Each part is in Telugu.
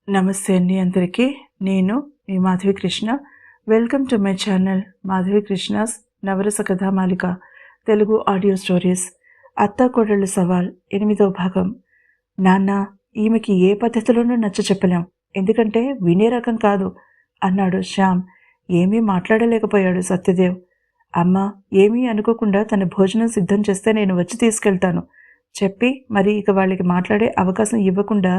నమస్తే అండి అందరికీ. నేను మీ Madhavi Krishna. Welcome to my channel Madhavi Krishna's Navarasa Kathamalika Telugu audio stories. అత్తాకోడళ్ళు సవాల్ 8వ భాగం. నాన్న, ఈమెకి ఏ పద్ధతిలోనూ నచ్చ చెప్పలేం, ఎందుకంటే వినే రకం కాదు అన్నాడు శ్యామ్. ఏమీ మాట్లాడలేకపోయాడు సత్యదేవ్. అమ్మ, ఏమీ అనుకోకుండా తన భోజనం సిద్ధం చేస్తే నేను వచ్చి తీసుకెళ్తాను చెప్పి మరి ఇక వాళ్ళకి మాట్లాడే అవకాశం ఇవ్వకుండా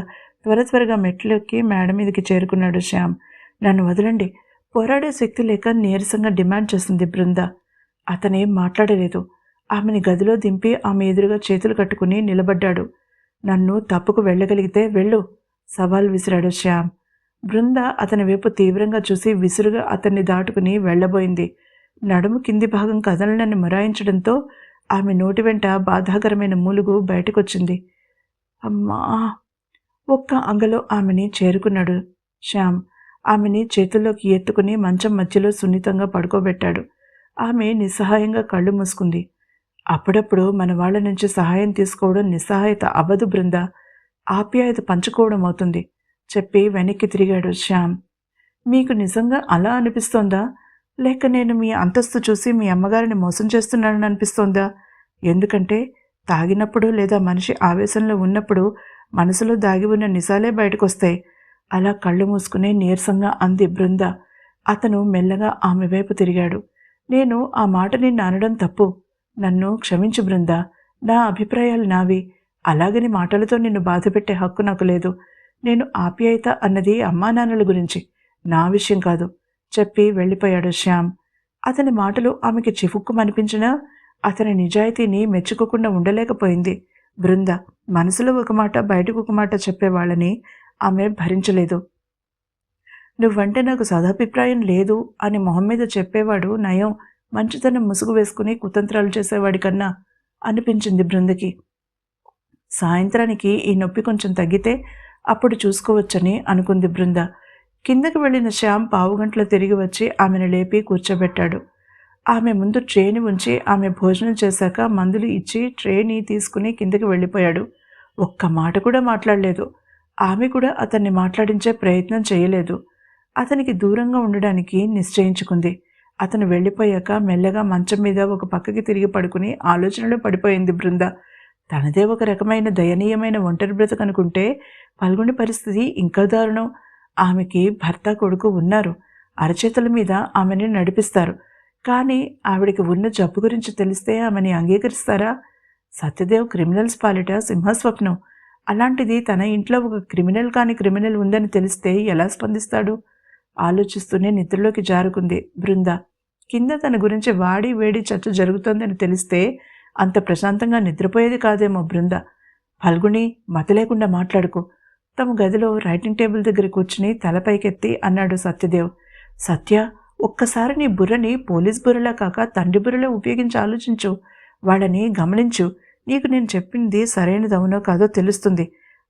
త్వరగా మెట్లెక్కి మేడ మీదకి చేరుకున్నాడు శ్యామ్. నన్ను వదలండి, పోరాడే శక్తి లేక నీరసంగా డిమాండ్ చేస్తుంది బృంద. అతనేం మాట్లాడలేదు. ఆమెని గదిలో దింపి ఆమె ఎదురుగా చేతులు కట్టుకుని నిలబడ్డాడు. నన్ను తప్పుకు వెళ్ళగలిగితే వెళ్ళు సవాల్ విసిరాడు శ్యామ్. బృంద అతని వైపు తీవ్రంగా చూసి విసురుగా అతన్ని దాటుకుని వెళ్ళబోయింది. నడుము కింది భాగం కదలనని మొరాయించడంతో ఆమె నోటి వెంట బాధాకరమైన మూలుగు బయటకొచ్చింది. అమ్మా! ఒక్క అంగలో ఆమెని చేరుకున్నాడు శ్యామ్. ఆమెని చేతుల్లోకి ఎత్తుకుని మంచం మధ్యలో సున్నితంగా పడుకోబెట్టాడు. ఆమె నిస్సహాయంగా కళ్ళు మూసుకుంది. అప్పుడప్పుడు మన వాళ్ళ నుంచి సహాయం తీసుకోవడం నిస్సహాయత అవ్వదు బృంద, ఆప్యాయత పంచుకోవడం అవుతుంది చెప్పి వెనక్కి తిరిగాడు శ్యామ్. మీకు నిజంగా అలా అనిపిస్తోందా, లేక నేను మీ అంతస్తు చూసి మీ అమ్మగారిని మోసం చేస్తున్నానని అనిపిస్తోందా? ఎందుకంటే తాగినప్పుడు లేదా మనిషి ఆవేశంలో ఉన్నప్పుడు మనసులో దాగి ఉన్న నిజాలే బయటకొస్తాయి. అలా కళ్ళు మూసుకునే నీరసంగా అంది బృంద. అతను మెల్లగా ఆమె వైపు తిరిగాడు. నేను ఆ మాట నిన్ను అనడం తప్పు, నన్ను క్షమించు బృంద. నా అభిప్రాయాలు నావి, అలాగని మాటలతో నిన్ను బాధపెట్టే హక్కు నాకు లేదు. నేను ఆప్యాయత అన్నది అమ్మా నాన్నల గురించి, నా విషయం కాదు చెప్పి వెళ్ళిపోయాడు శ్యామ్. అతని మాటలు ఆమెకి చివుక్కుమనిపించినా అతని నిజాయితీని మెచ్చుకోకుండా ఉండలేకపోయింది బృంద. మనసులో ఒక మాట బయటకు ఒక మాట చెప్పేవాళ్ళని ఆమె భరించలేదు. నువ్వంటే నాకు సదాభిప్రాయం లేదు అని మొహం మీద చెప్పేవాడు నయం, మంచితనం ముసుగు వేసుకుని కుతంత్రాలు చేసేవాడి కన్నా అనిపించింది బృందకి. సాయంత్రానికి ఈ నొప్పి కొంచెం తగ్గితే అప్పుడు చూసుకోవచ్చని అనుకుంది బృంద. కిందకి వెళ్ళిన శ్యామ్ పావుగంటలో తిరిగి వచ్చి ఆమెను లేపి కూర్చోబెట్టాడు. ఆమె ముందు ట్రేని ఉంచి ఆమె భోజనం చేశాక మందులు ఇచ్చి ట్రేని తీసుకుని కిందకి వెళ్ళిపోయాడు. ఒక్క మాట కూడా మాట్లాడలేదు. ఆమె కూడా అతన్ని మాట్లాడించే ప్రయత్నం చేయలేదు. అతనికి దూరంగా ఉండడానికి నిశ్చయించుకుంది. అతను వెళ్ళిపోయాక మెల్లగా మంచం మీద ఒక పక్కకి తిరిగి పడుకుని ఆలోచనలో పడిపోయింది బృంద. తనదే ఒక రకమైన దయనీయమైన ఒంటరి బ్రతకనుకుంటే పల్గొని పరిస్థితి ఇంకా దారుణం. ఆమెకి భర్త కొడుకు ఉన్నారు, అరచేతుల మీద ఆమెని నడిపిస్తారు. కానీ ఆవిడికి ఉన్న జబ్బు గురించి తెలిస్తే ఆమెని అంగీకరిస్తారా? సత్యదేవ్ క్రిమినల్స్ పాలిట సింహస్వప్నం. అలాంటిది తన ఇంట్లో ఒక క్రిమినల్ ఉందని తెలిస్తే ఎలా స్పందిస్తాడు? ఆలోచిస్తూనే నిద్రలోకి జారుకుంది బృంద. కింద తన గురించి వాడి వేడి చర్చ జరుగుతోందని తెలిస్తే అంత ప్రశాంతంగా నిద్రపోయేది కాదేమో బృంద. ఫల్గుణి, మతి లేకుండా మాట్లాడుకో. తమ గదిలో రైటింగ్ టేబుల్ దగ్గర కూర్చుని తలపైకెత్తి అన్నాడు సత్యదేవ్. సత్య, ఒక్కసారి నీ బుర్రని పోలీస్ బుర్రలా కాక తండ్రి బుర్రలో ఉపయోగించి ఆలోచించు. వాళ్ళని గమనించు. నీకు నేను చెప్పింది సరైనదవునో కాదో తెలుస్తుంది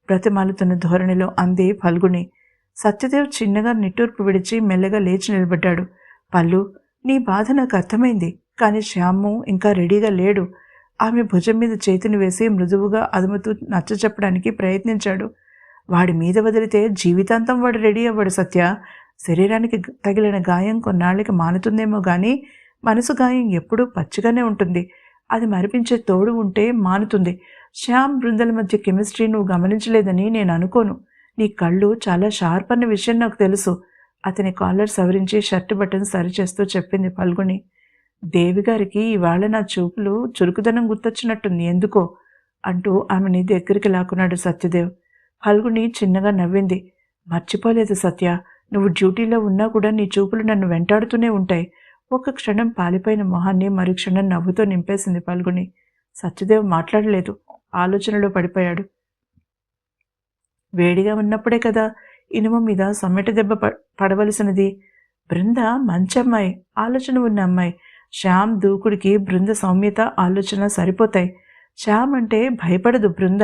బ్రతిమాలుతున్న ధోరణిలో అంది ఫల్గుణి. సత్యదేవ్ చిన్నగా నిట్టూర్పు విడిచి మెల్లగా లేచి నిలబడ్డాడు. పల్లు, నీ బాధ నాకు అర్థమైంది, కానీ శ్యాము ఇంకా రెడీగా లేడు. ఆమె భుజం మీద చేతిని వేసి మృదువుగా అదుముతూ నచ్చ చెప్పడానికి ప్రయత్నించాడు. వాడి మీద వదిలితే జీవితాంతం వాడు రెడీ అవ్వడు సత్య. శరీరానికి తగిలిన గాయం కొన్నాళ్ళకి మానుతుందేమో కానీ మనసు గాయం ఎప్పుడూ పచ్చిగానే ఉంటుంది. అది మరిపించే తోడు ఉంటే మానుతుంది. శ్యామ్ బృందల మధ్య కెమిస్ట్రీ నువ్వు గమనించలేదని నేను అనుకోను. నీ కళ్ళు చాలా షార్ప్ అన్న విషయం నాకు తెలుసు. అతని కాలర్ సవరించి షర్ట్ బటన్ సరిచేస్తూ చెప్పింది ఫల్గుణి. దేవిగారికి ఇవాళ నా చూపులు చురుకుదనం గుర్తొచ్చినట్టుంది ఎందుకో అంటూ ఆమెని దగ్గరికి లాక్కున్నాడు సత్యదేవ్. ఫల్గుణి చిన్నగా నవ్వింది. మర్చిపోలేదు సత్య, నువ్వు డ్యూటీలో ఉన్నా కూడా నీ చూపులు నన్ను వెంటాడుతూనే ఉంటాయి. ఒక క్షణం పాలిపోయిన మొహాన్ని మరుక్షణం నవ్వుతో నింపేసింది ఫల్గుణి. సత్యదేవ్ మాట్లాడలేదు, ఆలోచనలో పడిపోయాడు. వేడిగా ఉన్నప్పుడే కదా ఇనుము మీద సమ్మెట దెబ్బ పడవలసినది. బృంద మంచి అమ్మాయి, ఆలోచన ఉన్న అమ్మాయి. శ్యామ్ దూకుడికి బృంద సౌమ్యత ఆలోచన సరిపోతాయి. శ్యామ్ అంటే భయపడదు బృంద.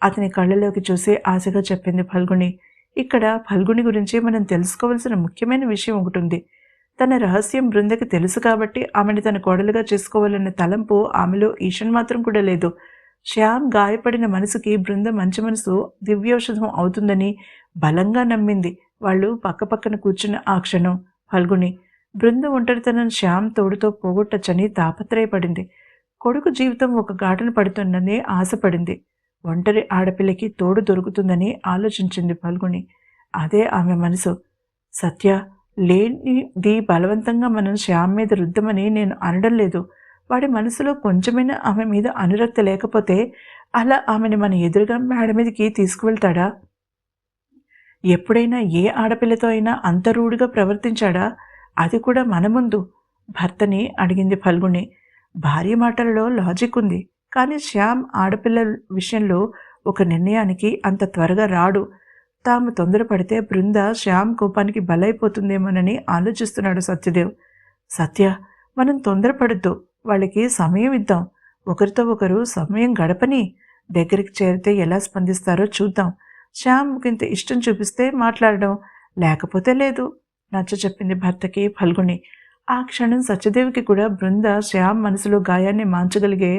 అతని కళ్ళలోకి చూసి ఆశగా చెప్పింది ఫల్గుణి. ఇక్కడ ఫల్గుణి గురించి మనం తెలుసుకోవాల్సిన ముఖ్యమైన విషయం ఒకటి ఉంది. తన రహస్యం బృందకి తెలుసు కాబట్టి ఆమెను తన కోడలుగా చేసుకోవాలన్న తలంపు ఆమెలో ఈషన్ మాత్రం కూడా లేదు. శ్యామ్ గాయపడిన మనసుకి బృంద మంచి మనసు దివ్యౌషధం అవుతుందని బలంగా నమ్మింది. వాళ్ళు పక్కపక్కన కూర్చున్న ఆ క్షణం ఫల్గుని బృంద ఒంటరితనం శ్యామ్ తోడుతో పోగొట్టచ్చని తాపత్రయపడింది. కొడుకు జీవితం ఒక గాటన పడుతుందని ఆశపడింది. ఒంటరి ఆడపిల్లకి తోడు దొరుకుతుందని ఆలోచించింది ఫల్గుని. అదే ఆమె మనసు. సత్య, లేనిది బలవంతంగా మనం శ్యామ్ మీద రుద్దమని నేను అనడం లేదు. వాడి మనసులో కొంచెమైనా ఆమె మీద అనురక్తి లేకపోతే అలా ఆమెని మన ఎదురుగా మేడ మీదకి తీసుకువెళ్తాడా? ఎప్పుడైనా ఏ ఆడపిల్లతో అయినా అంత రూఢిగా ప్రవర్తించాడా? అది కూడా మన ముందు? భర్తని అడిగింది ఫల్గుని. భార్య మాటలలో లాజిక్ ఉంది, కానీ శ్యామ్ ఆడపిల్ల విషయంలో ఒక నిర్ణయానికి అంత త్వరగా రాడు. తాము తొందరపడితే బృంద శ్యామ్ కోపానికి బలైపోతుందేమోనని ఆలోచిస్తున్నాడు సత్యదేవ్. సత్య, మనం తొందరపడద్దు. వాళ్ళకి సమయం ఇద్దాం. ఒకరితో ఒకరు సమయం గడపని. దగ్గరికి చేరితే ఎలా స్పందిస్తారో చూద్దాం. శ్యామ్కింత ఇష్టం చూపిస్తే మాట్లాడడం, లేకపోతే లేదు, నచ్చ చెప్పింది భర్తకి ఫల్గుని. ఆ క్షణం సత్యదేవికి కూడా బృంద శ్యామ్ మనసులో గాయాన్ని మాంచగలిగే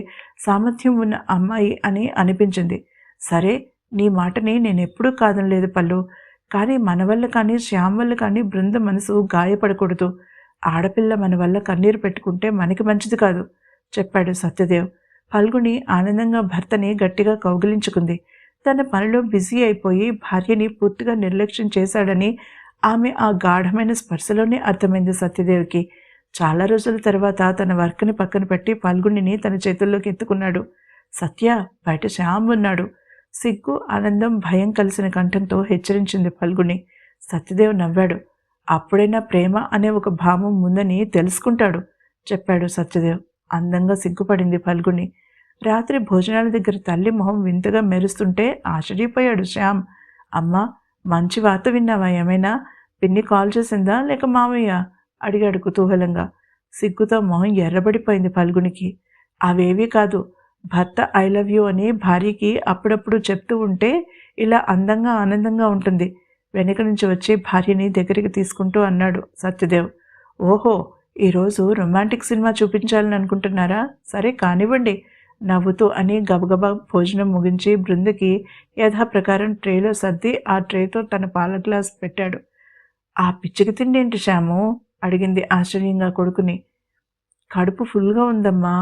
సామర్థ్యం ఉన్న అమ్మాయి అని అనిపించింది. సరే, నీ మాటని నేనెప్పుడూ కాదనలేదు పల్లు. కానీ మన వల్ల కానీ శ్యామ్ వల్ల కానీ బృంద మనసు గాయపడకూడదు. ఆడపిల్ల మన వల్ల కన్నీరు పెట్టుకుంటే మనకి మంచిది కాదు, చెప్పాడు సత్యదేవ్. ఫల్గుని ఆనందంగా భర్తని గట్టిగా కౌగిలించుకుంది. తన పనిలో బిజీ అయిపోయి భార్యని పూర్తిగా నిర్లక్ష్యం చేశాడని ఆమె ఆ గాఢమైన స్పర్శలోనే అర్థమైంది సత్యదేవ్కి. చాలా రోజుల తర్వాత తన వర్క్ని పక్కన పెట్టి ఫల్గుణిని తన చేతుల్లోకి ఎత్తుకున్నాడు. సత్య, బయట శ్యామ్ ఉన్నాడు. సిగ్గు, ఆనందం, భయం కలిసిన కంఠంతో హెచ్చరించింది ఫల్గుణి. సత్యదేవ్ నవ్వాడు. అప్పుడైనా ప్రేమ అనే ఒక భావం ఉందని తెలుసుకుంటాడు, చెప్పాడు సత్యదేవ్. అందంగా సిగ్గుపడింది ఫల్గుణి. రాత్రి భోజనాల దగ్గర తల్లి మొహం వింతగా మెరుస్తుంటే ఆశ్చర్యపోయాడు శ్యామ్. అమ్మా, మంచి వార్త విన్నావా? ఏమైనా పిన్ని కాల్ చేసిందా లేక మామయ్య? అడిగాడు కుతూహలంగా. సిగ్గుతో మొహం ఎర్రబడిపోయింది ఫల్గునికి. అవేవీ కాదు. భర్త ఐ లవ్ యూ అని భార్యకి అప్పుడప్పుడు చెప్తూ ఉంటే ఇలా అందంగా ఆనందంగా ఉంటుంది, వెనక నుంచి వచ్చి భార్యని దగ్గరికి తీసుకుంటూ అన్నాడు సత్యదేవ్. ఓహో, ఈరోజు రొమాంటిక్ సినిమా చూపించాలని అనుకుంటున్నారా? సరే కానివ్వండి, నవ్వుతూ అని గబగబా భోజనం ముగించి బృందకి యథాప్రకారం ట్రేలో సర్ది ఆ ట్రేతో తన పాల గ్లాస్ పెట్టాడు. ఆ పిచ్చికి తిండేంటి శ్యాము? అడిగింది ఆశ్చర్యంగా కొడుకుని. కడుపు ఫుల్గా ఉందమ్మా,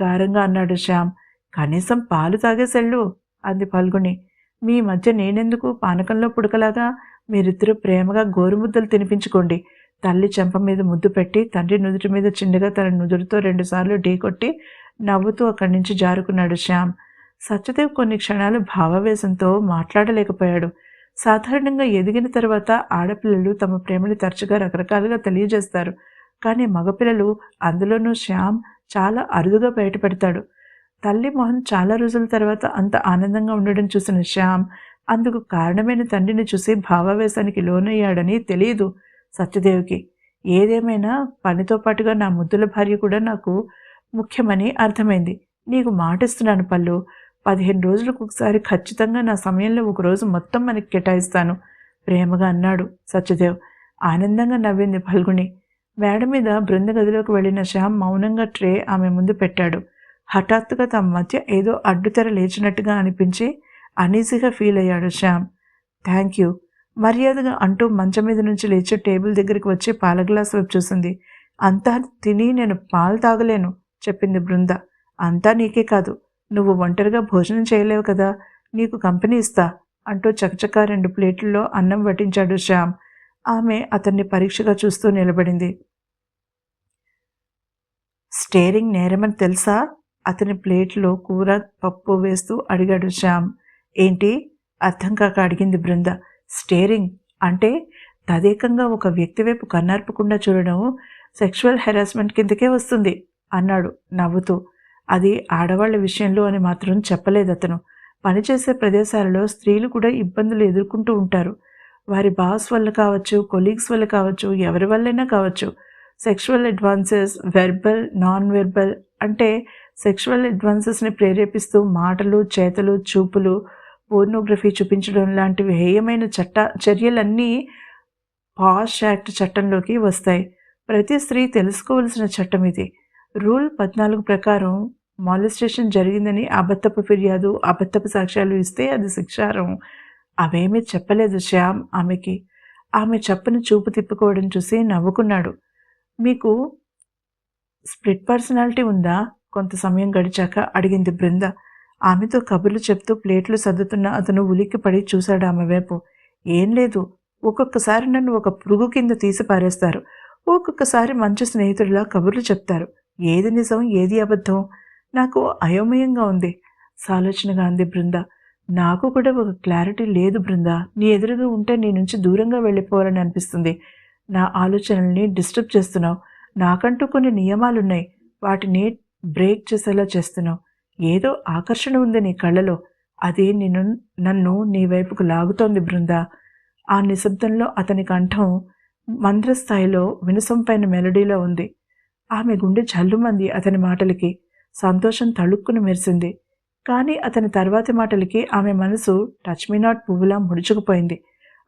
గారంగా అన్నాడు శ్యామ్. కనీసం పాలు తాగేసెళ్ళు, అంది ఫల్గుణి. మీ మధ్య నేనెందుకు? పానకంలో పుడకలాగా మీరిద్దరూ ప్రేమగా గోరుముద్దలు తినిపించుకోండి. తల్లి చెంప మీద ముద్దు పెట్టి తండ్రి నుదుటి మీద చిన్నగా తన నుదురుతో 2 సార్లు ఢీకొట్టి నవ్వుతూ అక్కడి నుంచి జారుకున్నాడు శ్యామ్. సత్యదేవ్ కొన్ని క్షణాలు భావావేశంతో మాట్లాడలేకపోయాడు. సాధారణంగా ఎదిగిన తర్వాత ఆడపిల్లలు తమ ప్రేమని తరచుగా రకరకాలుగా తెలియజేస్తారు. కానీ మగపిల్లలు, అందులోనూ శ్యామ్, చాలా అరుదుగా బయటపెడతాడు. తల్లి మొహం చాలా రోజుల తర్వాత అంత ఆనందంగా ఉండడం చూసిన శ్యామ్ అందుకు కారణమైన తండ్రిని చూసి భావావేశానికి లోనయ్యాడని తెలియదు సత్యదేవ్కి. ఏదేమైనా పనితో పాటుగా నా ముద్దుల భార్య కూడా నాకు ముఖ్యమని అర్థమైంది. నీకు మాటిస్తున్నాను పల్లు, 15 రోజులకు ఒకసారి ఖచ్చితంగా నా సమయంలో ఒకరోజు మొత్తం మనకి కేటాయిస్తాను, ప్రేమగా అన్నాడు సత్యదేవ్. ఆనందంగా నవ్వింది ఫల్గుణి. మేడ మీద బృంద గదిలోకి వెళ్ళిన శ్యామ్ మౌనంగా ట్రే ఆమె ముందు పెట్టాడు. హఠాత్తుగా తమ మధ్య ఏదో అడ్డుతెర లేచినట్టుగా అనిపించి అనీజీగా ఫీల్ అయ్యాడు శ్యామ్. థ్యాంక్ యూ, మర్యాదగా అంటూ మంచం మీద నుంచి లేచి టేబుల్ దగ్గరికి వచ్చి పాల గ్లాస్ వైపు చూసింది. అంతా తిని నేను పాలు తాగలేను, చెప్పింది బృంద. అంతా నీకే కాదు, నువ్వు ఒంటరిగా భోజనం చేయలేవు కదా, నీకు కంపెనీ ఇస్తా అంటూ చకచకా 2 ప్లేట్లలో అన్నం వడ్డించాడు శ్యామ్. ఆమె అతన్ని పరీక్షగా చూస్తూ నిలబడింది. స్టేరింగ్ నేరమని తెలుసా? అతని ప్లేట్లో కూర పప్పు వేస్తూ అడిగాడు శ్యామ్. ఏంటి? అర్థం కాక అడిగింది బృంద. స్టేరింగ్ అంటే తదేకంగా ఒక వ్యక్తి వైపు కన్నార్పకుండా చూడడం సెక్షువల్ హెరాస్మెంట్ కిందకే వస్తుంది, అన్నాడు నవ్వుతూ. అది ఆడవాళ్ల విషయంలో అని మాత్రం చెప్పలేదు అతను. పనిచేసే ప్రదేశాలలో స్త్రీలు కూడా ఇబ్బందులు ఎదుర్కొంటూ ఉంటారు. వారి బాస్ వల్ల కావచ్చు, కొలీగ్స్ వల్ల కావచ్చు, ఎవరి వల్లైనా కావచ్చు. Sexual advances, verbal, non verbal అంటే సెక్షువల్ అడ్వాన్సెస్ని ప్రేరేపిస్తూ మాటలు, చేతలు, చూపులు, పోర్నోగ్రఫీ చూపించడం లాంటివి హేయమైన చర్యలన్నీ పాష్ యాక్ట్ చట్టంలోకి వస్తాయి. ప్రతి స్త్రీ తెలుసుకోవలసిన చట్టం ఇది. రూల్ 14 ప్రకారం మాలిస్టేషన్ జరిగిందని అబద్ధపు ఫిర్యాదు, అబద్ధపు సాక్ష్యాలు ఇస్తే అది శిక్షార్హం. అవేమీ చెప్పలేదు శ్యామ్ ఆమెకి. ఆమె చప్పున చూపు తిప్పుకోవడం చూసి నవ్వుకున్నాడు. మీకు స్ప్లిట్ పర్సనాలిటీ ఉందా? కొంత సమయం గడిచాక అడిగింది బృంద. ఆమెతో కబుర్లు చెప్తూ ప్లేట్లు సర్దుతున్న అతను ఉలిక్కిపడి చూశాడు ఆమె వైపు. ఏం లేదు. ఒక్కొక్కసారి నన్ను ఒక పురుగు కింద తీసి పారేస్తారు. ఒక్కొక్కసారి మంచి స్నేహితుడిలా కబుర్లు చెప్తారు. ఏది నిజం, ఏది అబద్ధం? నాకు అయోమయంగా ఉంది. సాలోచనగా అంది బృంద. నాకు కూడా ఒక క్లారిటీ లేదు బృంద. నీ ఎదురుగా ఉంటే నీ నుంచి దూరంగా వెళ్ళిపోవాలని అనిపిస్తుంది. నా ఆలోచనల్ని డిస్టర్బ్ చేస్తున్నావు. నాకంటూ కొన్ని నియమాలున్నాయి. వాటిని బ్రేక్ చేసేలా చేస్తున్నావు. ఏదో ఆకర్షణ ఉంది నీ కళ్ళలో. అది నన్ను నీ వైపుకు లాగుతోంది బృంద. ఆ నిశ్శబ్దంలో అతని కంఠం మంద్రస్థాయిలో వినసొంపైన మెలడీలో ఉంది. ఆమె గుండె జల్లుమంది అతని మాటలకి. సంతోషం తళుక్కున మెరిసింది. కానీ అతని తర్వాతి మాటలకి ఆమె మనసు టచ్ మీ నాట్ పువ్వులా ముడుచుకుపోయింది.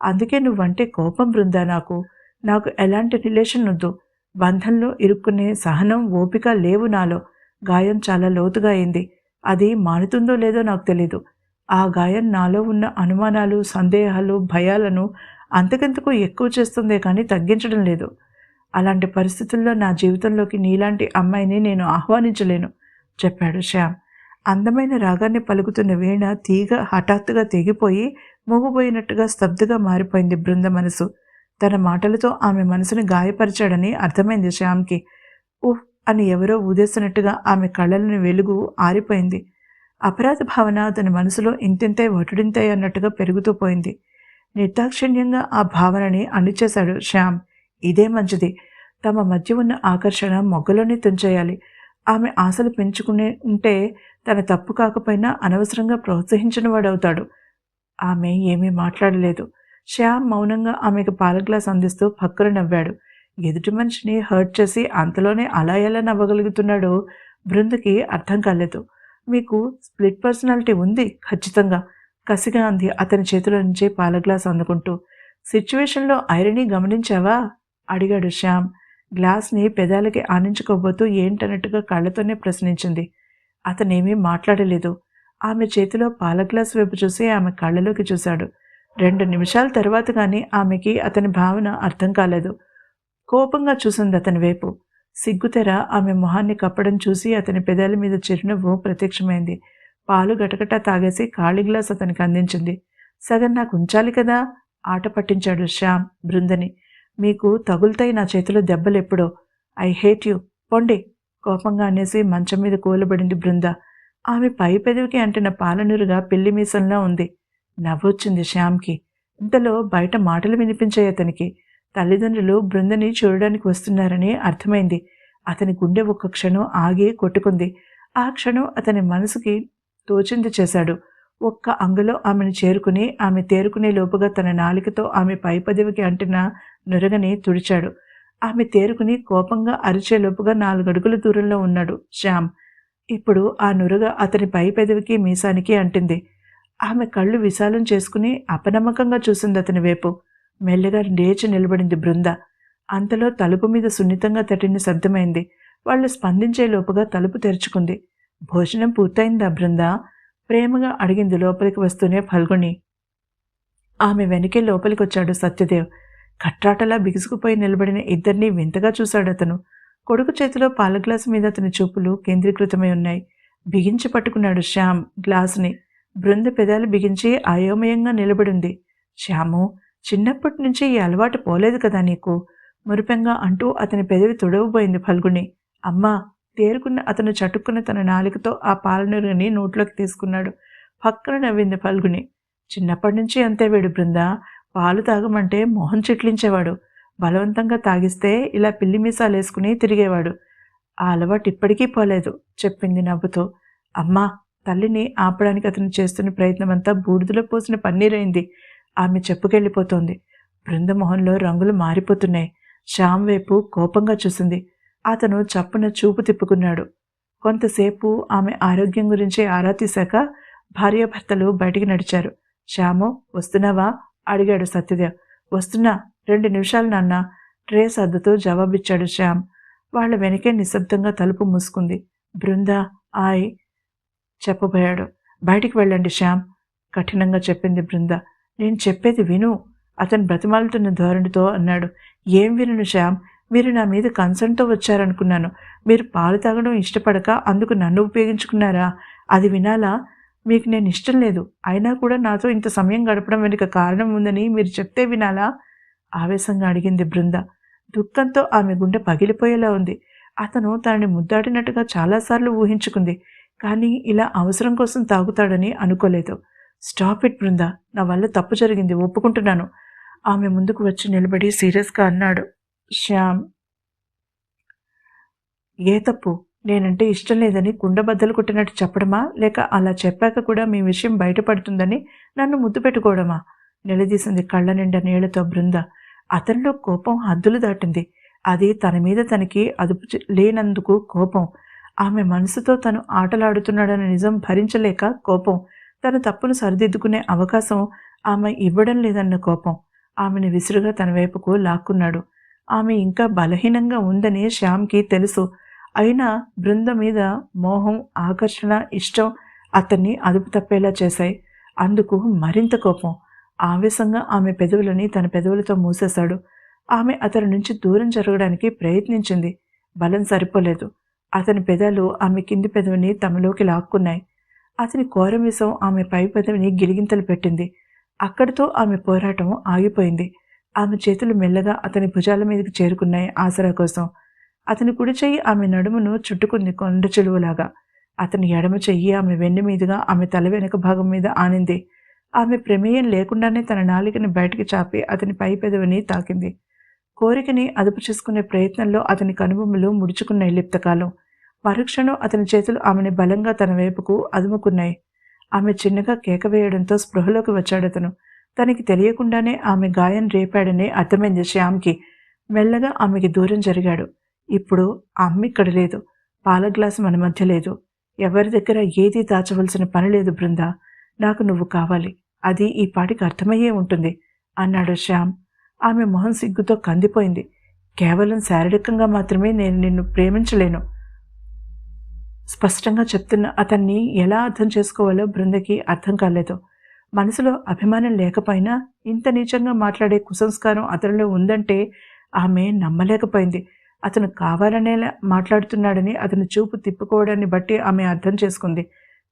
అందుకే నువ్వంటే కోపం బృందా నాకు. నాకు ఎలాంటి రిలేషన్ వద్దు. బంధంలో ఇరుక్కునే సహనం, ఓపిక లేవు నాలో. గాయం చాలా లోతుగా అయింది. అది మానుతుందో లేదో నాకు తెలీదు. ఆ గాయం నాలో ఉన్న అనుమానాలు, సందేహాలు, భయాలను అంతకంతకు ఎక్కువ చేస్తుందే కానీ తగ్గించడం లేదు. అలాంటి పరిస్థితుల్లో నా జీవితంలోకి నీలాంటి అమ్మాయిని నేను ఆహ్వానించలేను చెప్పాడు శ్యామ్. అందమైన రాగాన్ని పలుకుతున్న వీణ తీగ హఠాత్తుగా తెగిపోయి మూగిపోయినట్టుగా స్తబ్దుగా మారిపోయింది బృంద మనసు. తన మాటలతో ఆమె మనసుని గాయపరిచాడని అర్థమైంది శ్యామ్కి. ఉహ్ అని ఎవరో ఊదేసినట్టుగా ఆమె కళ్ళలోని వెలుగు ఆరిపోయింది. అపరాధ భావన అతని మనసులో ఇంతింతై వటుడింతై అన్నట్టుగా పెరుగుతూ పోయింది. నిర్దాక్షిణ్యంగా ఆ భావనని అణిచేశాడు శ్యామ్. ఇదే మంచిది. తమ మధ్య ఉన్న ఆకర్షణ మొగ్గలోనే తుంచేయాలి. ఆమె ఆశలు పెంచుకునే ఉంటే తన తప్పు కాకపోయినా అనవసరంగా ప్రోత్సహించిన వాడవుతాడు. ఆమె ఏమీ మాట్లాడలేదు. శ్యామ్ మౌనంగా ఆమెకు పాల గ్లాస్ అందిస్తూ పక్కన నవ్వాడు. ఎదుటి మనిషిని హర్ట్ చేసి అంతలోనే అలా ఎలా నవ్వగలుగుతున్నాడో బృందకి అర్థం కాలేదు. మీకు స్ప్లిట్ పర్సనాలిటీ ఉంది ఖచ్చితంగా, కసిగా అంది అతని చేతిలో నుంచి పాల గ్లాస్ అందుకుంటూ. సిచ్యువేషన్లో ఐరనీ గమనించావా అడిగాడు శ్యామ్. గ్లాస్ని పెదాలకి ఆనించుకోబోతూ ఏంటన్నట్టుగా కళ్ళతోనే ప్రశ్నించింది. అతనేమీ మాట్లాడలేదు. ఆమె చేతిలో పాల గ్లాస్ వైపు చూసి ఆమె కళ్ళలోకి చూశాడు. 2 నిమిషాల తర్వాత కానీ ఆమెకి అతని భావన అర్థం కాలేదు. కోపంగా చూసింది అతని వైపు. సిగ్గుతెర ఆమె మొహాన్ని కప్పడం చూసి అతని పెదాల మీద చిరునవ్వు ప్రత్యక్షమైంది. పాలు గటగటా తాగేసి ఖాళీ గ్లాస్ అతనికి అందించింది. సగం నాకు ఉంచాలి కదా ఆట పట్టించాడు శ్యామ్ బృందని. మీకు తగులుతాయి నా చేతిలో దెబ్బలెప్పుడో. ఐ హేట్ యూ, పొండి కోపంగా అనేసి మంచం మీద కూలబడింది బృంద. ఆమె పై పెదవికి అంటిన పాలనూరుగా పిల్లి మీసంలా ఉంది. నవ్వొచ్చింది శ్యామ్కి. ఇంతలో బయట మాటలు వినిపించాయి అతనికి. తల్లిదండ్రులు బృందని చూడడానికి వస్తున్నారని అర్థమైంది. అతని గుండె ఒక్క క్షణం ఆగి కొట్టుకుంది. ఆ క్షణం అతని మనసుకి తోచింది చేశాడు. ఒక్క అంగులో ఆమెను చేరుకుని ఆమె తేరుకునే లోపుగా తన నాలికతో ఆమె పై పదవికి అంటిన నురగని తుడిచాడు. ఆమె తేరుకుని కోపంగా అరిచే లోపుగా 4 అడుగుల దూరంలో ఉన్నాడు శ్యామ్. ఇప్పుడు ఆ నురగ అతని పై పెదవికి మీసానికి అంటింది. ఆమె కళ్ళు విశాలం చేసుకుని అపనమ్మకంగా చూసింది అతని వైపు. మెల్లగా లేచి నిలబడింది బృంద. అంతలో తలుపు మీద సున్నితంగా తట్టిన శబ్దమైంది. వాళ్ళు స్పందించే లోపుగా తలుపు తెరుచుకుంది. భోజనం పూర్తయిందా బృంద ప్రేమగా అడిగింది లోపలికి వస్తూనే ఫల్గుణి. ఆమె వెనకే లోపలికొచ్చాడు సత్యదేవ్. కట్రాటలా బిగుసుకుపోయి నిలబడిన ఇద్దరినీ వింతగా చూశాడు అతను. కొడుకు చేతిలో పాల గ్లాసు మీద అతని చూపులు కేంద్రీకృతమై ఉన్నాయి. బిగించి పట్టుకున్నాడు శ్యామ్ గ్లాసుని. బృంద పెదాలు బిగించి అయోమయంగా నిలబడింది. శ్యాము, చిన్నప్పటి నుంచి ఈ అలవాటు పోలేదు కదా నీకు మురిపెంగా అంటూ అతని పెదవి తొడవబోయింది ఫల్గుణి. అమ్మా తేరుకున్న అతను చటుక్కున్న తన నాలుకతో ఆ పాలనీరుని నోట్లోకి తీసుకున్నాడు. పక్కన నవ్వింది ఫల్గుణి. చిన్నప్పటి నుంచి అంతే వీడు బృంద. పాలు తాగమంటే మొహం చిట్లించేవాడు. బలవంతంగా తాగిస్తే ఇలా పిల్లి మీసాలేసుకుని తిరిగేవాడు. ఆ అలవాటు ఇప్పటికీ పోలేదు చెప్పింది నవ్వుతూ. అమ్మా, తల్లిని ఆపడానికి అతను చేస్తున్న ప్రయత్నమంతా బూడిదలో పోసిన పన్నీరైంది. ఆమె చెప్పుకెళ్ళిపోతోంది. బృందమోహంలో రంగులు మారిపోతున్నాయి. శ్యామ్ వైపు కోపంగా చూసింది. అతను చప్పున చూపు తిప్పుకున్నాడు. కొంతసేపు ఆమె ఆరోగ్యం గురించి ఆరా తీశాక భార్యాభర్తలు బయటికి నడిచారు. శ్యాము, వస్తున్నావా అడిగాడు సత్యదేవ్. వస్తున్నా, 2 నిమిషాలు నాన్న ట్రే సర్దుతూ జవాబిచ్చాడు శ్యామ్. వాళ్ళ వెనకే నిశ్శబ్దంగా తలుపు మూసుకుంది. బృంద ఆయ్ చెప్పబోయాడు. బయటికి వెళ్ళండి శ్యామ్ కఠినంగా చెప్పింది బృంద. నేను చెప్పేది విను అతను బ్రతిమాలుతున్న ధోరణితో అన్నాడు. ఏం వినను శ్యామ్, మీరు నా మీద కన్సర్న్తో వచ్చారనుకున్నాను. మీరు పాలు తాగడం ఇష్టపడక అందుకు నన్ను ఉపయోగించుకున్నారా? అది వినాలా? మీకు నేను ఇష్టం లేదు. అయినా కూడా నాతో ఇంత సమయం గడపడం వెనుక కారణం ఉందని మీరు చెప్తే వినాలా? ఆవేశంగా అడిగింది బృంద. దుఃఖంతో ఆమె గుండె పగిలిపోయేలా ఉంది. అతను తనని ముద్దాడినట్టుగా చాలాసార్లు ఊహించుకుంది. కానీ ఇలా అవసరం కోసం తాగుతాడని అనుకోలేదు. స్టాప్ ఇట్ బృంద, నా వల్ల తప్పు జరిగింది, ఒప్పుకుంటున్నాను. ఆమె ముందుకు వచ్చి నిలబడి సీరియస్గా అన్నాడు. శ్యామ్, ఏ తప్పు? నేనంటే ఇష్టం లేదని కుండబద్దలు కొట్టినట్టు చెప్పడమా, లేక అలా చెప్పాక కూడా మీ విషయం బయటపడుతుందని నన్ను ముద్దు పెట్టుకోవడమా? నిలదీసింది కళ్ళ నిండా నీళ్లతో బృంద. అతనిలో కోపం హద్దులు దాటింది. అది తన మీద తనకి అదుపు లేనందుకు కోపం. ఆమె మనసుతో తను ఆటలాడుతున్నాడన్న నిజం భరించలేక కోపం. తన తప్పును సరిదిద్దుకునే అవకాశం ఆమె ఇవ్వడం లేదన్న కోపం. ఆమెను విసురుగా తన వైపుకు లాక్కున్నాడు. ఆమె ఇంకా బలహీనంగా ఉందని శ్యామ్కి తెలుసు. అయినా బృంద మీద మోహం, ఆకర్షణ, ఇష్టం అతన్ని అదుపు తప్పేలా చేశాయి. అందుకు మరింత కోపం. ఆవేశంగా ఆమె పెదవులని తన పెదవులతో మూసేశాడు. ఆమె అతని నుంచి దూరం జరగడానికి ప్రయత్నించింది. బలం సరిపోలేదు. అతని పెదాలు ఆమె కింది పెదవిని తమలోకి లాక్కున్నాయి. అతని కోరమిసం ఆమె పై పెదవిని గిలిగింతలు పెట్టింది. అక్కడితో ఆమె పోరాటం ఆగిపోయింది. ఆమె చేతులు మెల్లగా అతని భుజాల మీదకి చేరుకున్నాయి ఆసరా కోసం. అతని కుడి చెయ్యి ఆమె నడుమును చుట్టుకుంది కొండ చెలువలాగా. అతని ఎడమ చెయ్యి ఆమె వెన్ను మీదుగా ఆమె తల వెనుక భాగం మీద ఆనింది. ఆమె ప్రమేయం లేకుండానే తన నాలికని బయటికి చాపి అతని పై పెదవిని తాకింది. కోరికని అదుపు చేసుకునే ప్రయత్నంలో అతని కనుబొమ్మలు ముడుచుకున్నాయి లిప్తకాలం. మరుక్షణం అతని చేతులు ఆమెని బలంగా తన వైపుకు అదుముకున్నాయి. ఆమె చిన్నగా కేక వేయడంతో స్పృహలోకి వచ్చాడతను. తనకి తెలియకుండానే ఆమె గాయం రేపాడని అర్థమైంది శ్యామ్కి. మెల్లగా ఆమెకి దూరం జరిగాడు. ఇప్పుడు అమ్మ ఇక్కడ లేదు. పాల గ్లాసు మన మధ్య లేదు. ఎవరి దగ్గర ఏదీ దాచవలసిన పని లేదు బృంద. నాకు నువ్వు కావాలి. అది ఈ పాటికి అర్థమయ్యే ఉంటుంది అన్నాడు శ్యామ్. ఆమె మొహం సిగ్గుతో కందిపోయింది. కేవలం శారీరకంగా మాత్రమే నేను నిన్ను ప్రేమించలేను. స్పష్టంగా చెప్తున్న అతన్ని ఎలా అర్థం చేసుకోవాలో బృందకి అర్థం కాలేదు. మనసులో అభిమానం లేకపోయినా ఇంత నీచంగా మాట్లాడే కుసంస్కారం అతనిలో ఉందంటే ఆమె నమ్మలేకపోయింది. అతను కావాలనేలా మాట్లాడుతున్నాడని అతని చూపు తిప్పుకోవడాన్ని బట్టి ఆమె అర్థం చేసుకుంది.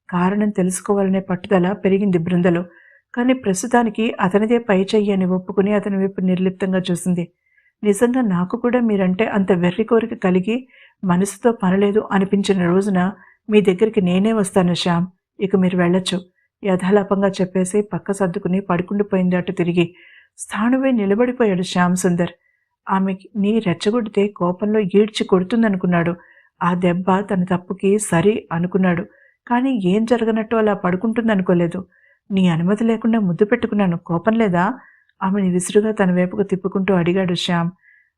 కారణం తెలుసుకోవాలనే పట్టుదల పెరిగింది బృందలో. కానీ ప్రస్తుతానికి అతనిదే పై చెయ్యి అని ఒప్పుకుని అతని వైపు నిర్లిప్తంగా చూసింది. నిజంగా నాకు కూడా మీరంటే అంత వెర్రి కోరిక కలిగి మనసుతో పనలేదు అనిపించిన రోజున మీ దగ్గరికి నేనే వస్తాను శ్యామ్. ఇక మీరు వెళ్ళొచ్చు యథాలాపంగా చెప్పేసి పక్క సర్దుకుని పడుకుండిపోయింది అటు తిరిగి. స్థాణువై నిలబడిపోయాడు శ్యామ్ సుందర్. ఆమెని రెచ్చగొడితే కోపంలో ఈడ్చి కొడుతుందనుకున్నాడు. ఆ దెబ్బ తన తప్పుకి సరి అనుకున్నాడు. కానీ ఏం జరగనట్టు అలా పడుకుంటుందనుకోలేదు. నీ అనుమతి లేకుండా ముద్దు పెట్టుకున్నాను, కోపం లేదా? ఆమెని విసురుగా తన వైపుకు తిప్పుకుంటూ అడిగాడు శ్యామ్.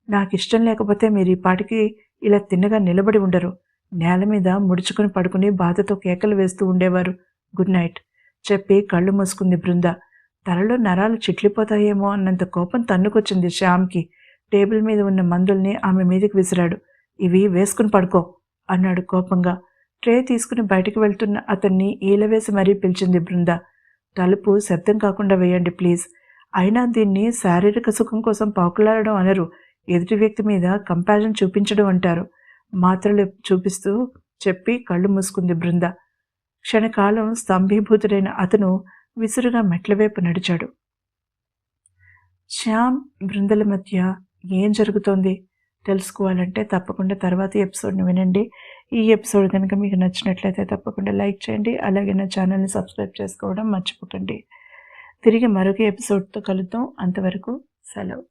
నాకిష్టం లేకపోతే మీరు ఈ పాటికి ఇలా తిన్నగా నిలబడి ఉండరు. నేల మీద ముడుచుకుని పడుకుని బాధతో కేకలు వేస్తూ ఉండేవారు. గుడ్ నైట్ చెప్పి కళ్ళు మూసుకుంది బృంద. తలలో నరాలు చిట్లిపోతాయేమో అన్నంత కోపం తన్నుకొచ్చింది శ్యామ్కి. టేబుల్ మీద ఉన్న మందుల్ని ఆమె మీదకి విసిరాడు. ఇవి వేసుకుని పడుకో అన్నాడు కోపంగా. ట్రే తీసుకుని బయటికి వెళ్తున్న అతన్ని ఈలవేసి మరీ పిలిచింది బృంద. తలుపు శబ్దం కాకుండా వేయండి ప్లీజ్. అయినా దీన్ని శారీరక సుఖం కోసం పాకులాడడం అనరు. ఎదుటి వ్యక్తి మీద కంపాషన్ చూపించడం అంటారు. మాత్రలు చూపిస్తూ చెప్పి కళ్ళు మూసుకుంది బృంద. క్షణకాలం స్తంభీభూతుడైన అతను విసురుగా మెట్లవైపు నడిచాడు. శ్యామ్, బృందల మధ్య ఏం జరుగుతోంది తెలుసుకోవాలంటే తప్పకుండా తర్వాతి ఎపిసోడ్ని వినండి. ఈ ఎపిసోడ్ కనుక మీకు నచ్చినట్లయితే తప్పకుండా లైక్ చేయండి. అలాగే నా ఛానల్ని సబ్స్క్రైబ్ చేసుకోవడం మర్చిపోకండి. తిరిగి మరొక ఎపిసోడ్తో కలుద్దాం. అంతవరకు సెలవు.